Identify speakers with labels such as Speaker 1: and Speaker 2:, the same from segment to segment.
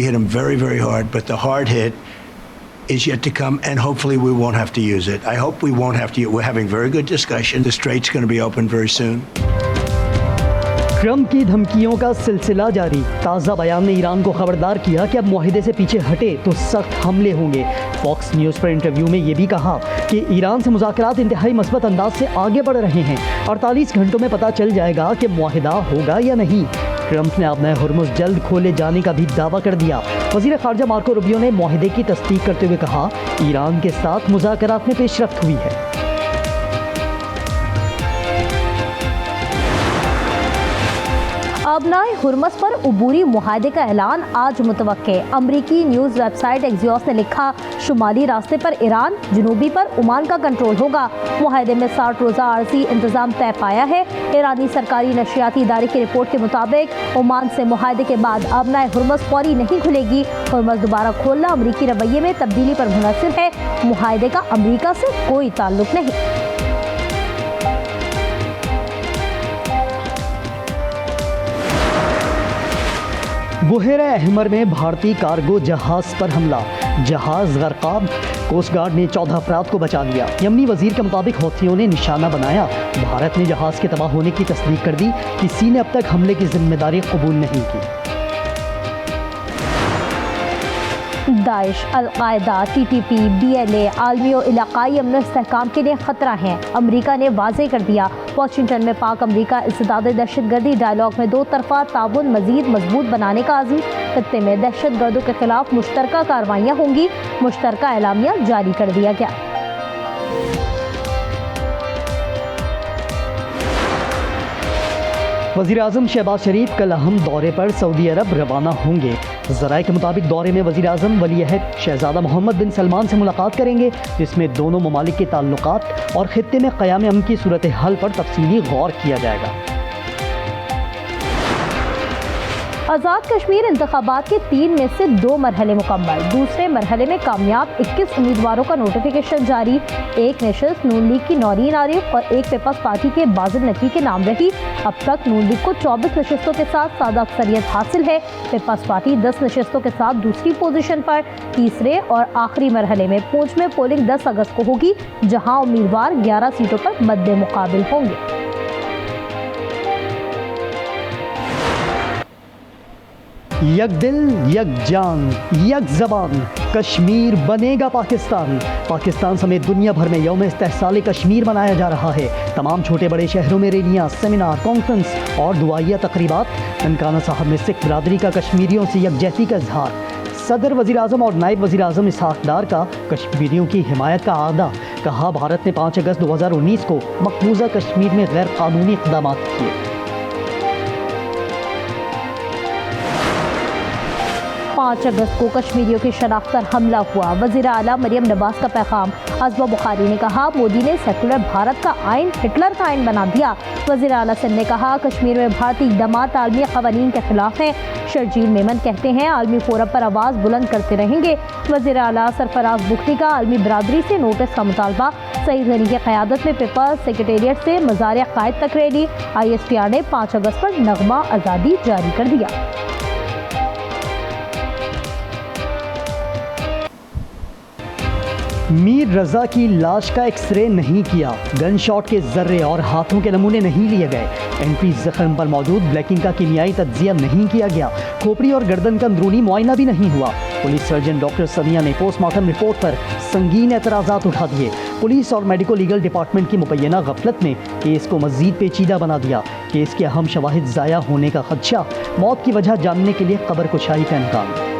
Speaker 1: we hit them very, very hard, but the hard hit is yet to come, and hopefully we won't have to use it. I hope we won't have to. We're having very good discussion. The strait's going to be open very soon.
Speaker 2: Trump की धमकियों का सिलसिला जारी। ताज़ा बयान ने Iran को खबरदार किया कि अब मुआहिदे से पीछे हटे तो सख्त हमले होंगे। फॉक्स न्यूज़ पर इंटरव्यू में ये भी कहा कि ईरान से मुज़ाकरात इंतहाई मस्बत अंदाज से आगे बढ़ रहे हैं। 48 घंटों में पता चल जाएगा कि मुआहिदा होगा या नहीं। ट्रंप ने अपना हुर्मुज़ जल्द खोले जाने का भी दावा कर दिया। वज़ीर ख़ारजा मार्को रूबियो ने मुआहिदे की तस्दीक करते हुए कहा, ईरान के साथ मुज़ाकरात में पेशरफ्त हुई है।
Speaker 3: अबनाए हुर्मुज़ पर उबूरी मुआहदे का ऐलान आज मुतवक्के। अमरीकी न्यूज़ वेबसाइट एक्सियोस ने लिखा, शुमाली रास्ते पर ईरान, जनूबी पर ओमान का कंट्रोल होगा। मुआहदे में 60 रोज़ा आर्जी इंतज़ाम तय पाया है। ईरानी सरकारी नशियाती इदारे की रिपोर्ट के मुताबिक ओमान से मुआहदे के बाद अबनाए हुर्मुज़ फौरी नहीं खुलेगी। हुर्मुज़ दोबारा खोलना अमरीकी रवैये में तब्दीली पर मुनहसर है। मुआहदे का अमरीका से कोई ताल्लुक नहीं।
Speaker 2: बुहेरा अहमर में भारतीय कार्गो जहाज़ पर हमला, जहाज़ गर्काब। कोस्ट गार्ड ने 14 अफराद को बचा लिया। यमनी वजीर के मुताबिक हौथियों ने निशाना बनाया। भारत ने जहाज़ के तबाह होने की तस्दीक कर दी। किसी ने अब तक हमले की जिम्मेदारी कबूल नहीं की।
Speaker 3: दाइश, अल-कायदा, TTP, BLA आलमी और इलाकाई अमन इस्तेहकाम के लिए ख़तरा हैं। अमरीका ने वाज़ेह कर दिया। वाशिंगटन में पाक अमरीका इस्तिदाद दहशतगर्दी डायलॉग में 2 तरफ़ा ताउन मज़ीद मजबूत बनाने का आज़म। खत्ते में दहशतगर्दों के खिलाफ मुश्तरका कार्रवाइयाँ होंगी। मुश्तरका एलामिया जारी कर दिया गया।
Speaker 2: वज़ीर आज़म शहबाज शरीफ कल अहम दौरे पर सऊदी अरब रवाना होंगे। ज़राए के मुताबिक दौरे में वज़ीर आज़म वलीअहद शहज़ादा मोहम्मद बिन सलमान से मुलाकात करेंगे, जिसमें दोनों ममालिक के ताल्लुकात और खित्ते में क़याम अमन की सूरत हाल पर तफसीली गौर किया जाएगा।
Speaker 3: आज़ाद कश्मीर इंतखाबात के 3 में से 2 मरहले मुकम्मल। दूसरे मरहले में कामयाब 21 उम्मीदवारों का नोटिफिकेशन जारी। एक नशिस्त नून लीग की नौरीन आरिफ और एक पीपल्स पार्टी के बाजिल नकी के नाम रही। अब तक नून लीग को 24 नशिस्तों के साथ सादा अक्सरियत हासिल है। पीपल्स पार्टी 10 नशिस्तों के साथ दूसरी पोजीशन पर। तीसरे और आखिरी मरहले में पूंछ में पोलिंग 10 अगस्त को होगी, जहां उम्मीदवार 11 सीटों पर मद्दे मुकाबिल होंगे।
Speaker 2: यक दिल, यक जान, यक ज़बान, कश्मीर बनेगा पाकिस्तान। पाकिस्तान समेत दुनिया भर में यौम इस्तेहसाल कश्मीर मनाया जा रहा है। तमाम छोटे बड़े शहरों में रैलियाँ, सेमिनार, कॉन्फ्रेंस और दुआइया तकरीबात। ननकाना साहब में सिख बरादरी का कश्मीरियों से यकजहती का इजहार। सदर वज़ीर आज़म और नायब वज़ीर आज़म इसहाक़ डार का कश्मीरियों की हिमायत का आदा। कहा, भारत ने 5 अगस्त 2019 को मकबूजा कश्मीर में गैर कानूनी इक़दाम किए।
Speaker 3: 5 अगस्त को कश्मीरियों की शनाख्त पर हमला हुआ। वज़ीर आला मरियम नवाज का पैगाम। अज़्मा बुखारी ने कहा, मोदी ने सेकुलर भारत का आइन हिटलर का आइन बना दिया। वज़ीर आला सिंध ने कहा, कश्मीर में भारतीय इक़दामात आलमी क़वानीन के खिलाफ हैं। शर्जील मेमन कहते हैं, आलमी फोरम पर आवाज़ बुलंद करते रहेंगे। वज़ीर आला सरफराज बुख्ती का आलमी बरादरी से नोटिस का मुतालबा। सईद गनी की क़यादत में पीपल्स सेक्रेटेरिएट से मज़ार क़ायद तक रैली। ISPR ने 5 अगस्त पर नगमा आज़ादी जारी कर दिया।
Speaker 2: मीर रज़ा की लाश का एक्सरे नहीं किया। गन शॉट के जर्रे और हाथों के नमूने नहीं लिए गए। एंट्री जख्म पर मौजूद ब्लैकिंग का कीमियाई तज्जिया नहीं किया गया। खोपड़ी और गर्दन का अंदरूनी मुआयना भी नहीं हुआ। पुलिस सर्जन डॉक्टर सनिया ने पोस्टमार्टम रिपोर्ट पर संगीन एतराज़ात उठा दिए। पुलिस और मेडिको लीगल डिपार्टमेंट की मुबैना गफलत ने केस को मज़ीद पेचीदा बना दिया। केस के अहम शवाहिद ज़ाया होने का खदशा। मौत की वजह जानने के लिए कब्र कुशाई का इम्कान।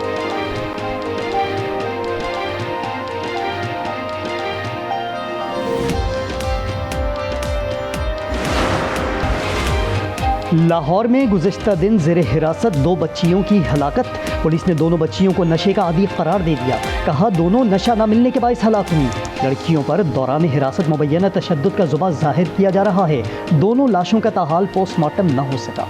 Speaker 2: लाहौर में गुज़िश्ता दिन ज़ेरे हिरासत 2 बच्चियों की हलाकत। पुलिस ने दोनों बच्चियों को नशे का आदी करार दे दिया। कहा, दोनों नशा न मिलने के बायस हलाक हुई। लड़कियों पर दौरान हिरासत मुबैना तशद्दुद का जुबा जाहिर किया जा रहा है। दोनों लाशों का ताहाल पोस्टमार्टम न हो सका।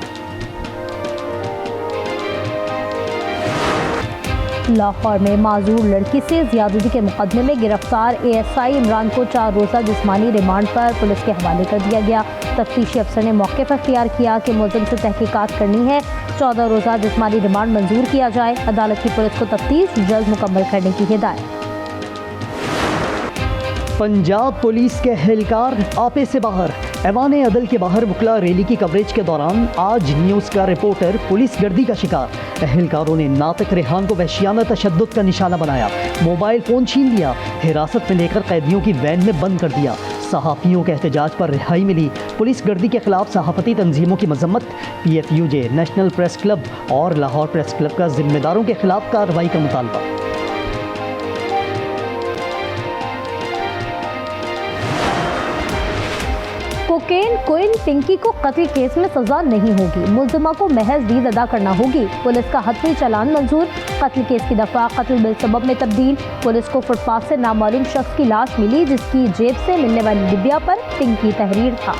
Speaker 3: लाहौर में माजूर लड़की से ज़्यादती के मुकदमे में गिरफ्तार ASI इमरान को 4 रोज़ा जिस्मानी रिमांड पर पुलिस के हवाले कर दिया गया। तफ्तीशी अफसर ने मौके पर इख्तियार किया कि मुलज़िम से तहकीकात करनी है। 14 रोजा जिस्मानी रिमांड मंजूर किया जाए। अदालत की पुलिस को तफ्तीश जल्द मुकम्मल करने की हिदायत।
Speaker 2: पंजाब पुलिस के एहलकार आपे से बाहर। ऐवान अदल के बाहर मुकला रैली की कवरेज के दौरान आज न्यूज़ का रिपोर्टर पुलिस गर्दी का शिकार। एहलकारों ने नातिक रेहान को वहशियाना तशद्दुद का निशाना बनाया, मोबाइल फ़ोन छीन लिया, हिरासत में लेकर कैदियों की वैन में बंद कर दिया। सहाफ़ियों के एहतजाज पर रिहाई मिली। पुलिस गर्दी के खिलाफ सहाफ़ती तंजीमों की मजम्मत। PFUJ, नेशनल प्रेस क्लब और लाहौर प्रेस क्लब का जिम्मेदारों के खिलाफ कार्रवाई का मुतालबा।
Speaker 3: कोकेन क्वीन पिंकी को कत्ल केस में सजा नहीं होगी, मुल्जिमा को महज दीद अदा करना होगी। पुलिस का हतमी चालान मंजूर। कत्ल केस की दफा कत्ल बिल सबब में तब्दील। पुलिस को फुटपाथ से नामालूम शख्स की लाश मिली जिसकी जेब से मिलने वाली डिबिया पर पिंकी तहरीर था।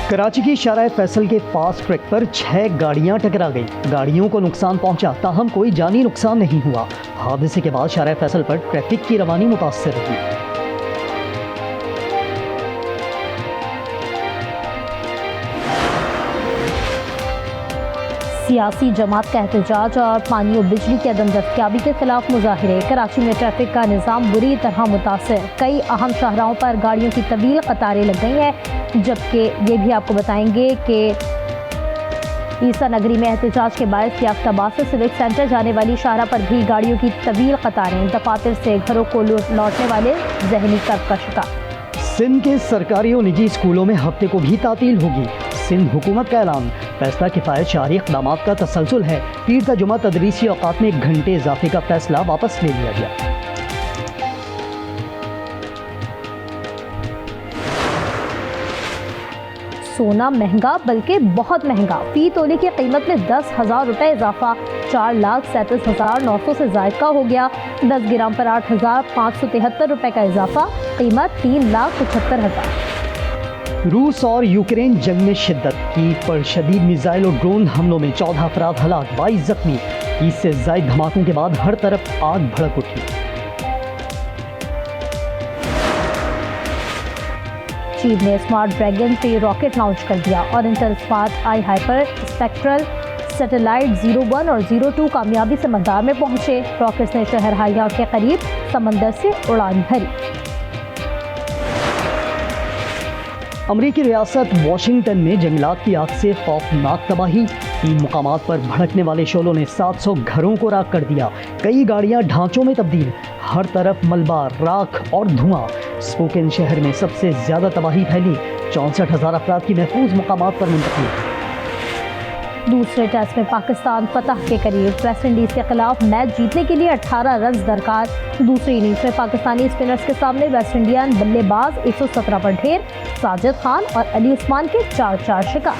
Speaker 2: कराची की शाहराह फैसल के फास्ट ट्रैक पर 6 गाड़ियां टकरा गईं। गाड़ियों को नुकसान पहुंचा, ताहम कोई जानी नुकसान नहीं हुआ। हादसे के बाद शाहराह फैसल पर ट्रैफिक की रवानी मुतासर रही।
Speaker 3: सियासी जमात का एहतजाज और पानी और बिजली की अदम दस्तयाबी के खिलाफ मुजाहिरे। कराची में ट्रैफिक का निज़ाम बुरी तरह मुतासर। कई अहम शाहराहों पर गाड़ियों की तवील कतारें लग गई हैं, जबकि ये भी आपको बताएंगे कि ईसा नगरी में एहतजाज के बायस याफ्ताबाद से सिविक सेंटर जाने वाली शाहरा पर भी गाड़ियों की तवील कतारें। दफातर से घरों को लौटने वाले जहनी कर्ब का शिकार।
Speaker 2: सिंध के सरकारी और निजी स्कूलों में हफ्ते को भी तातील होगी। सिंध हुकूमत का ऐलान। फैसला किफ़ायत शारी इक़दामात का तसलसल है। पीर ता जुमा तदरीसी औक़ात में 1 घंटे इजाफे का फैसला वापस ले लिया गया।
Speaker 3: सोना महंगा, बल्कि बहुत महंगा। फी तोले की कीमत में 10,000 रुपये इजाफा। 4,37,900 से जायद का हो गया। 10 ग्राम पर 8,573 रुपये का इजाफा। कीमत 3,75,000।
Speaker 2: रूस और यूक्रेन जंग में शिद्दत की पर शदीद मिसाइल और ड्रोन हमलों में 14 अफराद हलाक, 22 जख्मी। 30 से ज़ायद धमाकों के बाद हर तरफ आग भड़क उठी।
Speaker 3: चीन ने स्मार्ट ड्रैगन पे रॉकेट लॉन्च कर दिया और इंटरस्पात आई हाइपर स्पेक्ट्रल सैटेलाइट 01 और 02 कामयाबी से मदार में पहुंचे। रॉकेट्स ने शहर हाया के करीब समंदर से उड़ान भरी।
Speaker 2: अमरीकी रियासत वाशिंगटन में जंगलात की आग से खौफनाक तबाही। 3 मुकामात पर भड़कने वाले शोलों ने 700 घरों को राख कर दिया। कई गाड़ियां ढांचों में तब्दील। हर तरफ मलबा, राख और धुआं। स्पोकेन शहर में सबसे ज्यादा तबाही फैली। 64,000 अफराद की महफूज मुकामात पर मुंतकिल।
Speaker 3: दूसरे टेस्ट में पाकिस्तान फतह के करीब। वेस्ट इंडीज के खिलाफ मैच जीतने के लिए 18 रन दरकार। दूसरी इनिंग्स में पाकिस्तानी स्पिनर्स के सामने वेस्ट इंडियन बल्लेबाज 117 पर ढेर। साजिद खान और अली उस्मान के 4-4 शिकार।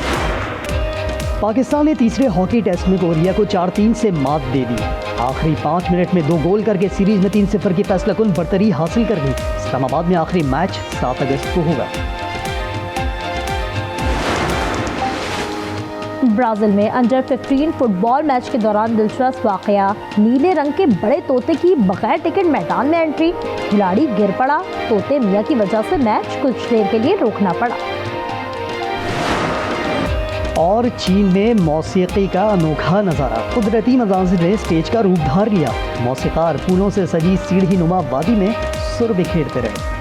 Speaker 2: पाकिस्तान ने तीसरे हॉकी टेस्ट में कोरिया को 4-3 से मात दे दी। आखिरी 5 मिनट में 2 गोल करके सीरीज में 3-0 की फैसलाकुन बरतरी हासिल कर ली। इस्लामाबाद में आखिरी मैच 7 अगस्त को होगा।
Speaker 3: ब्राजील में अंडर 15 फुटबॉल मैच के दौरान दिलचस्प वाकया। नीले रंग के बड़े तोते की बगैर टिकट मैदान में एंट्री। खिलाड़ी गिर पड़ा। तोते मियां की वजह से मैच कुछ देर के लिए रोकना पड़ा।
Speaker 2: और चीन में मौसीकी का अनोखा नज़ारा। कुदरती मज़ाहिर ने स्टेज का रूप धार लिया। मौसीकार फूलों से सजी सीढ़ी नुमा वादी में सुर बिखेरते रहे।